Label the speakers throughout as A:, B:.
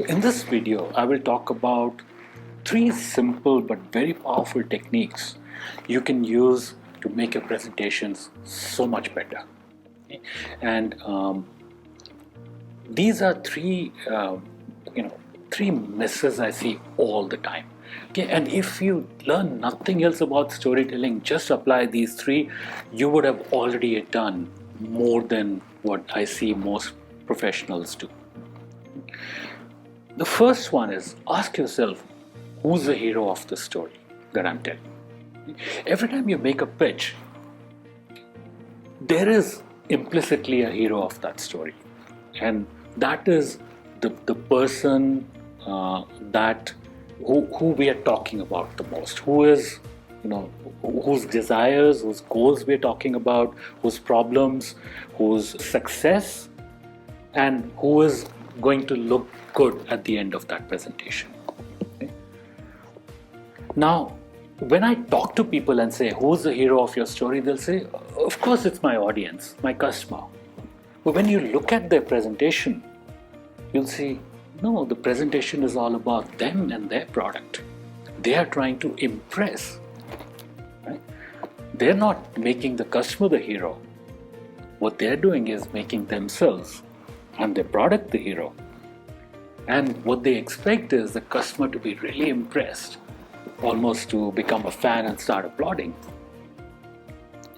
A: In this video, I will talk about three simple but very powerful techniques you can use to make your presentations so much better. Okay? And these are three misses I see all the time. Okay, and if you learn nothing else about storytelling, just apply these three, you would have already done more than what I see most professionals do. The first one is ask yourself, who's the hero of the story that I'm telling? Every time you make a pitch, there is implicitly a hero of that story, and that is the person that who we are talking about the most, who is whose desires, whose goals we're talking about, whose problems, whose success, and who is going to look good at the end of that presentation. Okay? Now, when I talk to people and say, who's the hero of your story, they'll say, of course it's my audience, my customer. But when you look at their presentation, you'll see, no, the presentation is all about them and their product. They are trying to impress. Right? They're not making the customer the hero. What they're doing is making themselves and their product the hero. And what they expect is the customer to be really impressed, almost to become a fan and start applauding.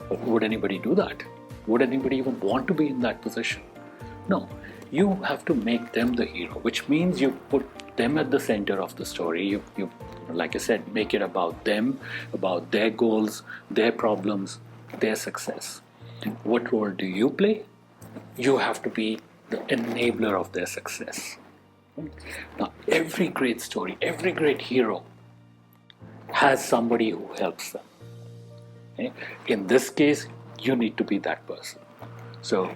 A: But would anybody do that? Would anybody even want to be in that position? No, you have to make them the hero, which means you put them at the center of the story. You like I said, make it about them, about their goals, their problems, their success. What role do you play? You have to be the enabler of their success. Now, every great story, every great hero has somebody who helps them. Okay? In this case, you need to be that person. So,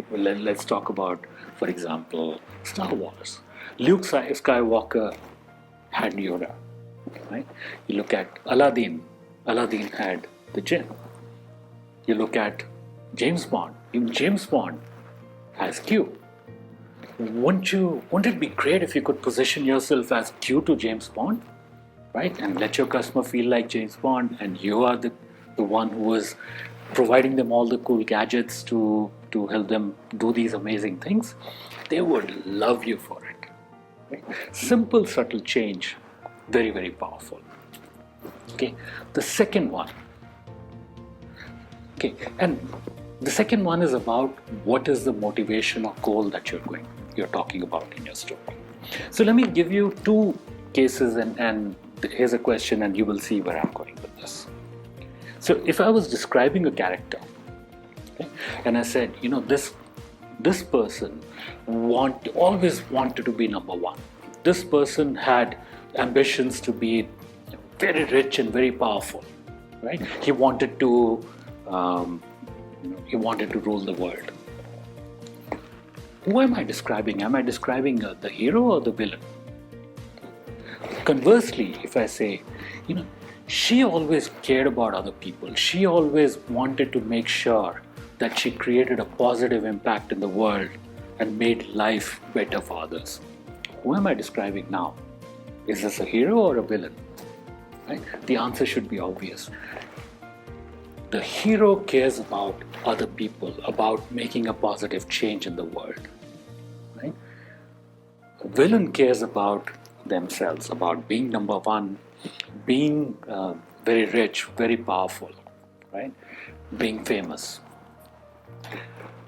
A: let's talk about, for example, Star Wars. Luke Skywalker had Yoda. Right? You look at Aladdin. Aladdin had the jinn. You look at James Bond. Even James Bond has Q. Wouldn't it be great if you could position yourself as Q to James Bond, right? And let your customer feel like James Bond, and you are the one who is providing them all the cool gadgets to help them do these amazing things. They would love you for it. Right? Simple, subtle change, very, very powerful. Okay, the second one. Okay, and the second one is about what is the motivation or goal that you're talking about in your story. So let me give you two cases, and here's a question, and you will see where I'm going with this. So if I was describing a character, okay, and I said, this person always wanted to be number one. This person had ambitions to be very rich and very powerful, right? He wanted to rule the world. Who am I describing? Am I describing the hero or the villain? Conversely, if I say, she always cared about other people. She always wanted to make sure that she created a positive impact in the world and made life better for others. Who am I describing now? Is this a hero or a villain? Right? The answer should be obvious. The hero cares about other people, about making a positive change in the world. Right? A villain cares about themselves, about being number one, being very rich, very powerful, right? Being famous.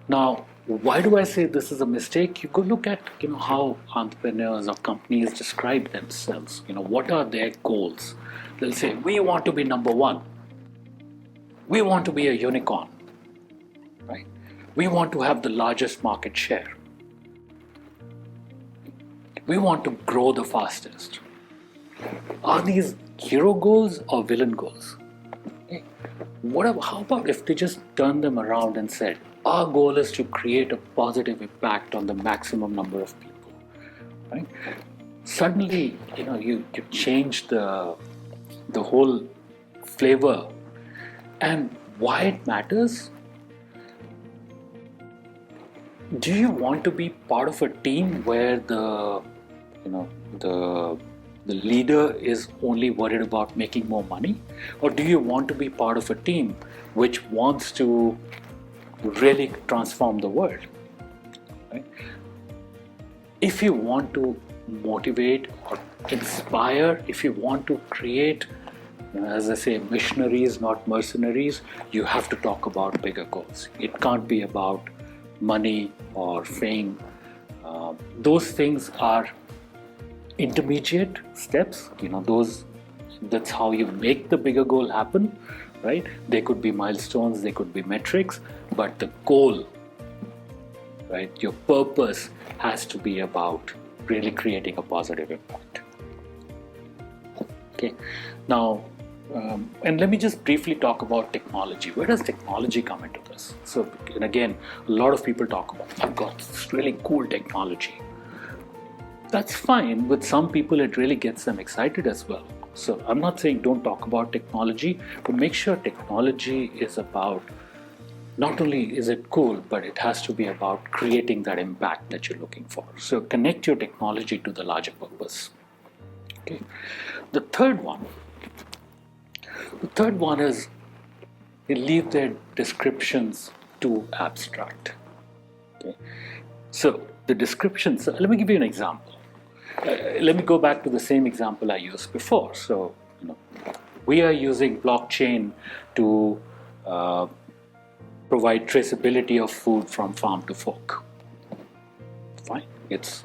A: Now, why do I say this is a mistake? You could look at how entrepreneurs or companies describe themselves. What are their goals? They'll say, we want to be number one. We want to be a unicorn, right? We want to have the largest market share. We want to grow the fastest. Are these hero goals or villain goals? Okay. How about if they just turned them around and said, our goal is to create a positive impact on the maximum number of people, right? Suddenly, you change the whole flavor. And why it matters? Do you want to be part of a team where the the leader is only worried about making more money, or do you want to be part of a team which wants to really transform the world? Right? If you want to motivate or inspire, if you want to create, as I say, missionaries, not mercenaries, you have to talk about bigger goals. It can't be about money or fame. Those things are intermediate steps. That's how you make the bigger goal happen, right? They could be milestones, they could be metrics, but the goal, right, your purpose has to be about really creating a positive impact. Okay, now, and let me just briefly talk about technology. Where does technology come into this? So, and again, a lot of people talk about, I've got this really cool technology. That's fine. With some people, it really gets them excited as well. So I'm not saying don't talk about technology, but make sure technology is about, not only is it cool, but it has to be about creating that impact that you're looking for. So connect your technology to the larger purpose. Okay. The third one is you leave their descriptions too abstract. Okay. So the descriptions, let me give you an example. Let me go back to the same example I used before. So, we are using blockchain to provide traceability of food from farm to fork. Fine, it's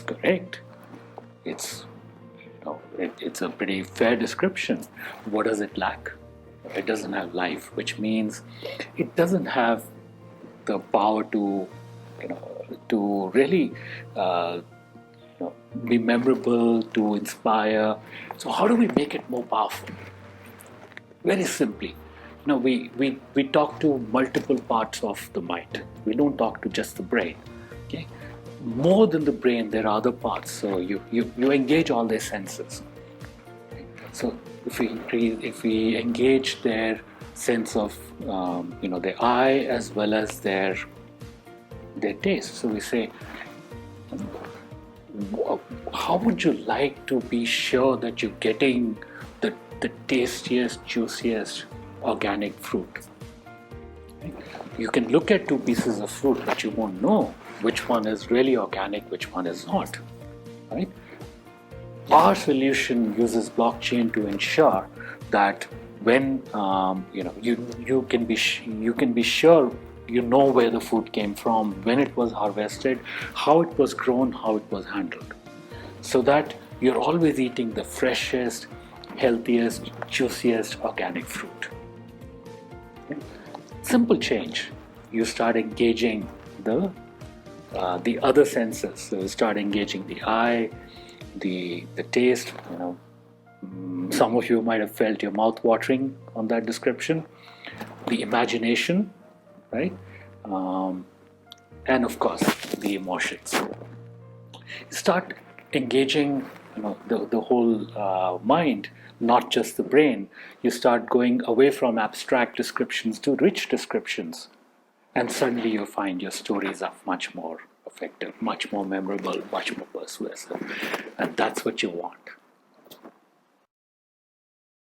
A: correct. It's a pretty fair description. What does it lack? It doesn't have life, which means it doesn't have the power to really be memorable, to inspire. So how do we make it more powerful? Very simply, we talk to multiple parts of the mind. We don't talk to just the brain. Okay, more than the brain, there are other parts. So you engage all their senses. So if we engage their sense of their eye as well as their taste. So we say, how would you like to be sure that you're getting the tastiest, juiciest organic fruit? You can look at two pieces of fruit, but you won't know which one is really organic, which one is not. Right? Our solution uses blockchain to ensure that when you can be sure you know where the food came from, when it was harvested, how it was grown, how it was handled, so that you're always eating the freshest, healthiest, juiciest organic fruit. Okay? Simple change. You start engaging the other senses. So you start engaging the eye, the taste. Some of you might have felt your mouth watering on that description. The imagination, right? And of course, the emotions. You start engaging, the whole mind, not just the brain. You start going away from abstract descriptions to rich descriptions, and suddenly you find your stories are much more effective, much more memorable, much more persuasive, and that's what you want.